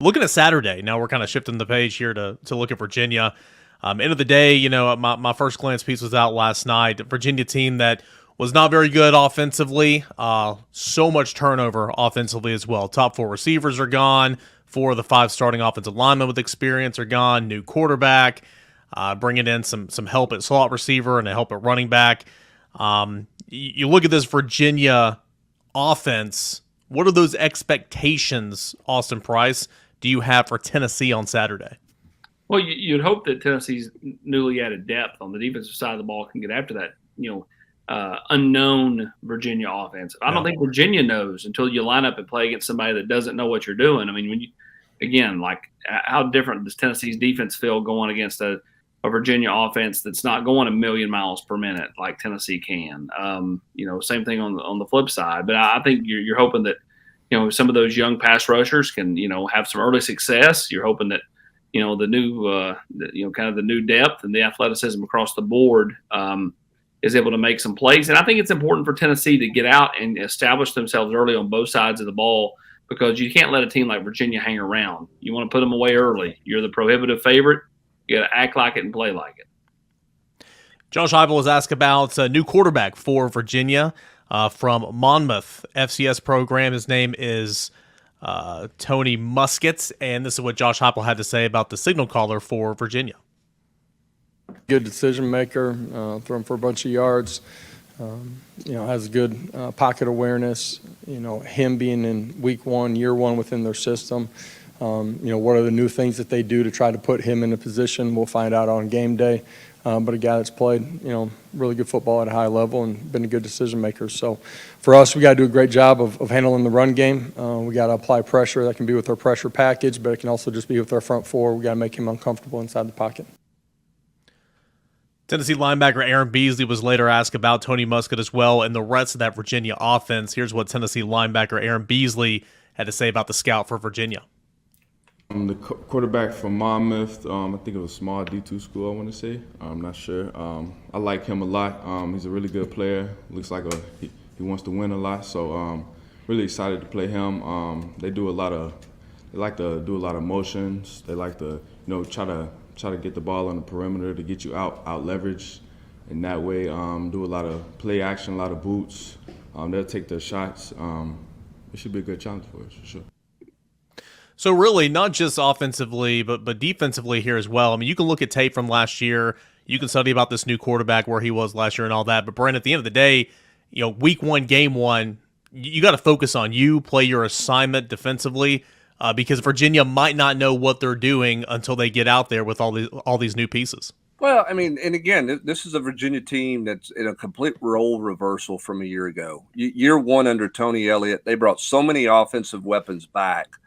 Looking at Saturday, now we're kind of shifting the page here to look at Virginia. End of the day, my first glance piece was out last night. Virginia team that was not very good offensively. So much turnover offensively as well. Top four receivers are gone. Four of the five starting offensive linemen with experience are gone. New quarterback, bringing in some help at slot receiver and a help at running back. You look at this Virginia offense. What are those expectations, Austin Price, do you have for Tennessee on Saturday? Well, you'd hope that Tennessee's newly added depth on the defensive side of the ball can get after that, unknown Virginia offense. I don't think Virginia knows until you line up and play against somebody that doesn't know what you're doing. I mean, how different does Tennessee's defense feel going against a Virginia offense that's not going a million miles per minute like Tennessee can? Same thing on the flip side. But I think you're hoping that some of those young pass rushers can have some early success. You're hoping that the new kind of the new depth and the athleticism across the board is able to make some plays. And I think it's important for Tennessee to get out and establish themselves early on both sides of the ball, because you can't let a team like Virginia hang around. You want to put them away early. You're the prohibitive favorite. You got to act like it and play like it. Josh Heupel was asked about a new quarterback for Virginia from Monmouth FCS program. His name is Tony Muskett, and this is what Josh Heupel had to say about the signal caller for Virginia. Good decision maker, throwing for a bunch of yards. Has good pocket awareness. Him being in week one, year one within their system. What are the new things that they do to try to put him in a position? We'll find out on game day. But a guy that's played, really good football at a high level and been a good decision maker. So for us, we got to do a great job of handling the run game. We got to apply pressure. That can be with our pressure package, but it can also just be with our front four. We got to make him uncomfortable inside the pocket. Tennessee linebacker Aaron Beasley was later asked about Tony Muskett as well and the rest of that Virginia offense. Here's what Tennessee linebacker Aaron Beasley had to say about the scout for Virginia. The quarterback from Monmouth, I think it was a small D2 school, I want to say. I'm not sure. I like him a lot. He's a really good player. Looks like he wants to win a lot, so really excited to play him. They like to do a lot of motions. They like to, try to get the ball on the perimeter to get you out leverage. And that way, do a lot of play action, a lot of boots. They'll take their shots. It should be a good challenge for us, for sure. So really, not just offensively, but defensively here as well. I mean, you can look at tape from last year. You can study about this new quarterback, where he was last year and all that. But, Brent, at the end of the day, week one, game one, you got to focus on you, play your assignment defensively, because Virginia might not know what they're doing until they get out there with all these new pieces. Well, I mean, and again, this is a Virginia team that's in a complete role reversal from a year ago. Year one under Tony Elliott, they brought so many offensive weapons back.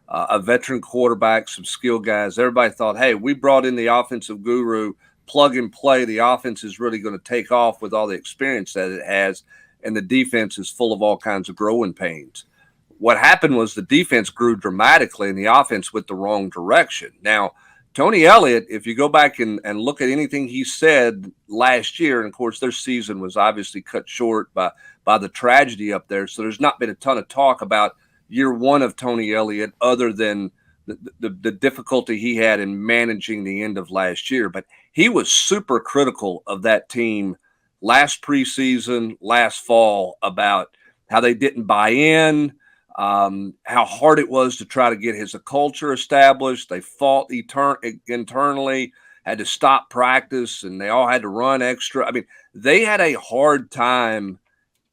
A veteran quarterback, some skill guys. Everybody thought, hey, we brought in the offensive guru, plug and play. The offense is really going to take off with all the experience that it has, and the defense is full of all kinds of growing pains. What happened was the defense grew dramatically and the offense went the wrong direction. Now, Tony Elliott, if you go back and look at anything he said last year, and of course their season was obviously cut short by the tragedy up there, so there's not been a ton of talk about year one of Tony Elliott other than the difficulty he had in managing the end of last year. But he was super critical of that team last preseason, last fall, about how they didn't buy in, how hard it was to try to get his culture established. They fought internally, had to stop practice, and they all had to run extra. I mean, they had a hard time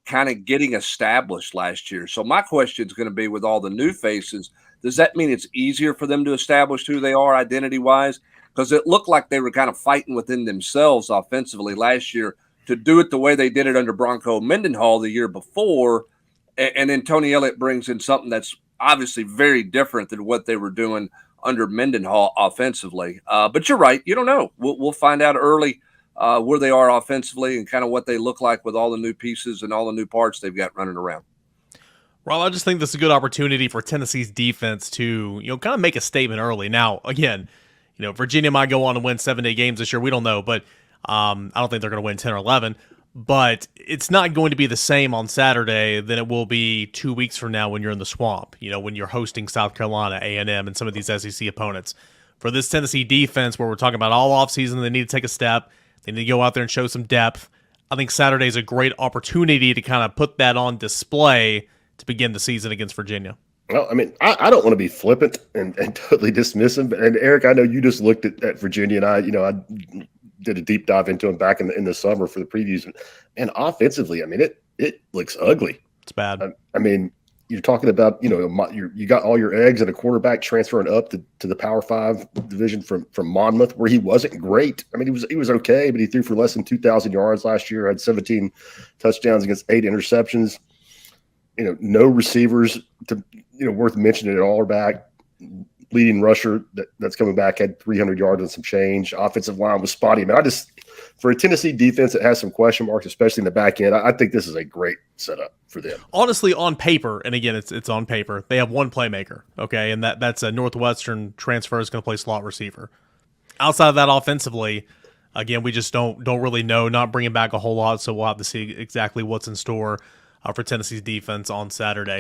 kind of getting established last year. So my question is going to be, with all the new faces, does that mean it's easier for them to establish who they are identity-wise? Because it looked like they were kind of fighting within themselves offensively last year to do it the way they did it under Bronco Mendenhall the year before. And then Tony Elliott brings in something that's obviously very different than what they were doing under Mendenhall offensively. But you're right. You don't know. We'll find out early where they are offensively and kind of what they look like with all the new pieces and all the new parts they've got running around. Rob, I just think this is a good opportunity for Tennessee's defense to, kind of make a statement early. Now, again, Virginia might go on to win 7-8 games this year. We don't know, but I don't think they're going to win 10 or 11. but it's not going to be the same on Saturday than it will be 2 weeks from now when you're in the Swamp, when you're hosting South Carolina, A&M, and some of these SEC opponents. For this Tennessee defense, where we're talking about all offseason, they need to take a step. They need to go out there and show some depth. I think Saturday is a great opportunity to kind of put that on display to begin the season against Virginia. Well, I mean, I don't want to be flippant and totally dismiss him. And Eric, I know you just looked at Virginia, and I did a deep dive into him back in the summer for the previews. And offensively, I mean, it looks ugly. It's bad. I mean, you're talking about, you got all your eggs at a quarterback transferring up to the Power 5 division from Monmouth, where he wasn't great. I mean, he was okay, but he threw for less than 2,000 yards last year, had 17 touchdowns against 8 interceptions. No receivers worth mentioning at all are back. Leading rusher that's coming back had 300 yards and some change. Offensive line was spotty. I mean, for a Tennessee defense that has some question marks, especially in the back end, I think this is a great setup for them. Honestly, on paper, and again, it's on paper, they have one playmaker, okay, and that's a Northwestern transfer is going to play slot receiver. Outside of that, offensively, again, we just don't really know. Not bringing back a whole lot, so we'll have to see exactly what's in store for Tennessee's defense on Saturday.